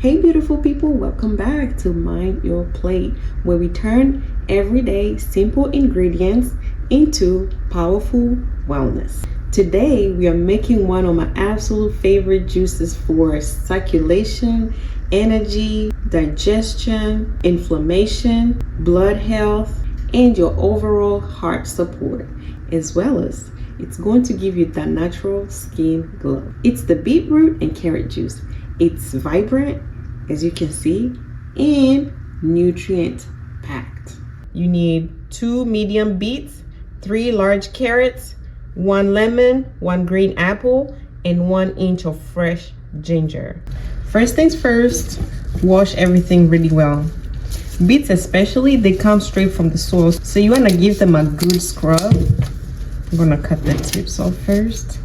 Hey beautiful people, welcome back to Mind Your Plate, where we turn everyday simple ingredients into powerful wellness. Today we are making one of my absolute favorite juices for circulation, energy, digestion, inflammation, blood health, and your overall heart support, as well as it's going to give you that natural skin glow. It's the beetroot and carrot juice. It's vibrant, as you can see, and nutrient packed. You need 2 medium beets, 3 large carrots, 1 lemon, 1 green apple, and 1 inch of fresh ginger. First things first, wash everything really well. Beets especially, they come straight from the soil, so you want to give them a good scrub. I'm gonna cut the tips off first.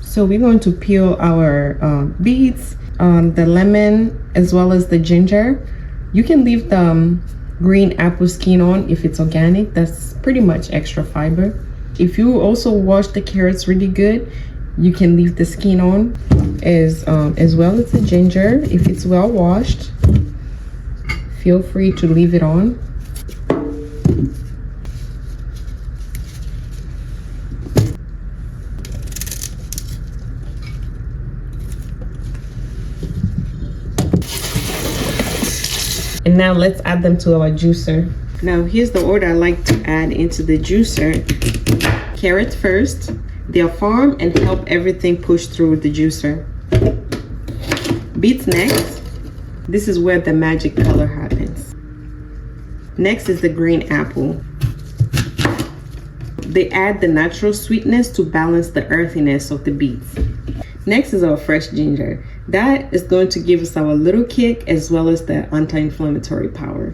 So we're going to peel our beets, the lemon, as well as the ginger. You can leave the green apple skin on if it's organic. That's pretty much extra fiber. If you also wash the carrots really good, you can leave the skin on as well as the ginger. If it's well washed, feel free to leave it on. And now let's add them to our juicer. Now here's the order I like to add into the juicer. Carrots first. They're firm and help everything push through the juicer. Beets next. This is where the magic color happens. Next is the green apple. They add the natural sweetness to balance the earthiness of the beets. Next is our fresh ginger. That is going to give us our little kick as well as the anti-inflammatory power.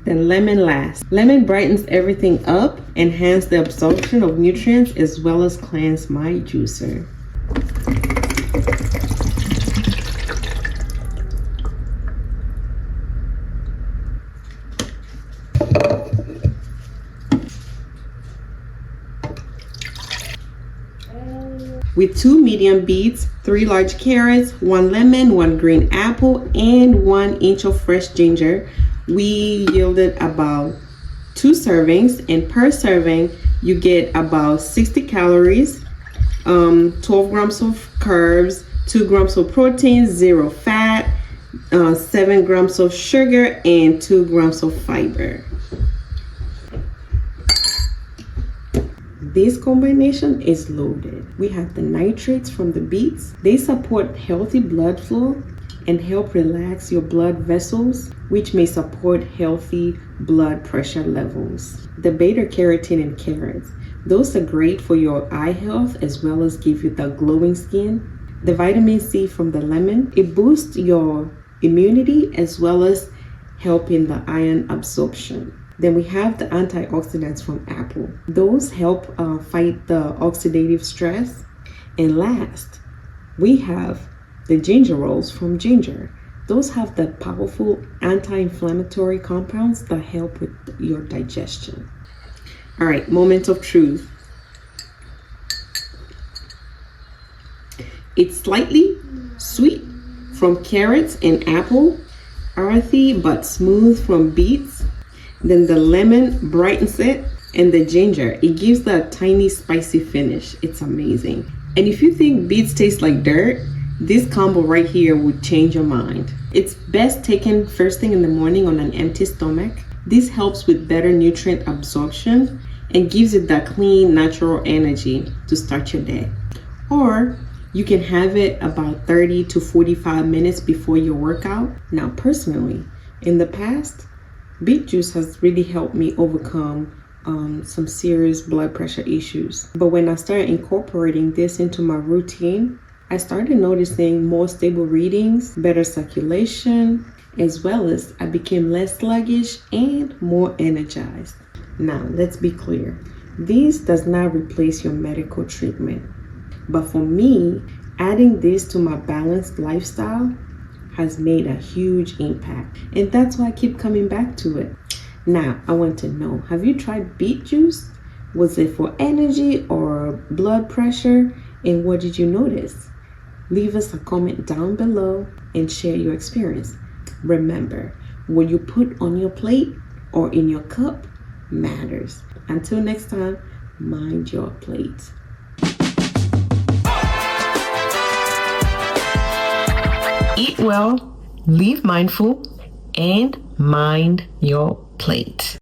Then lemon last. Lemon brightens everything up, enhance the absorption of nutrients as well as cleanse my juicer. With 2 medium beets, 3 large carrots, 1 lemon, 1 green apple, and 1 inch of fresh ginger, we yielded about 2 servings, and per serving you get about 60 calories, 12 grams of carbs, 2 grams of protein, 0 fat, 7 grams of sugar, and 2 grams of fiber. This combination is loaded. We have the nitrates from the beets. They support healthy blood flow and help relax your blood vessels, which may support healthy blood pressure levels. The beta carotene in carrots, those are great for your eye health as well as give you the glowing skin. The vitamin C from the lemon, it boosts your immunity as well as helping the iron absorption. Then we have the antioxidants from apple. Those help fight the oxidative stress. And last, we have the ginger rolls from ginger. Those have the powerful anti-inflammatory compounds that help with your digestion. All right, moment of truth. It's slightly sweet from carrots and apple, earthy but smooth from beets. Then the lemon brightens it, and the ginger, it gives that tiny spicy finish. It's amazing. And if you think beets taste like dirt, this combo right here would change your mind. It's best taken first thing in the morning on an empty stomach. This helps with better nutrient absorption and gives it that clean, natural energy to start your day. Or you can have it about 30 to 45 minutes before your workout. Now, personally, in the past, beet juice has really helped me overcome some serious blood pressure issues. But when I started incorporating this into my routine, I started noticing more stable readings, better circulation, as well as I became less sluggish and more energized. Now, let's be clear. This does not replace your medical treatment. But for me, adding this to my balanced lifestyle has made a huge impact. And that's why I keep coming back to it. Now, I want to know, have you tried beet juice? Was it for energy or blood pressure? And what did you notice? Leave us a comment down below and share your experience. Remember, what you put on your plate or in your cup matters. Until next time, mind your plate. Eat well, live mindful, and mind your plate.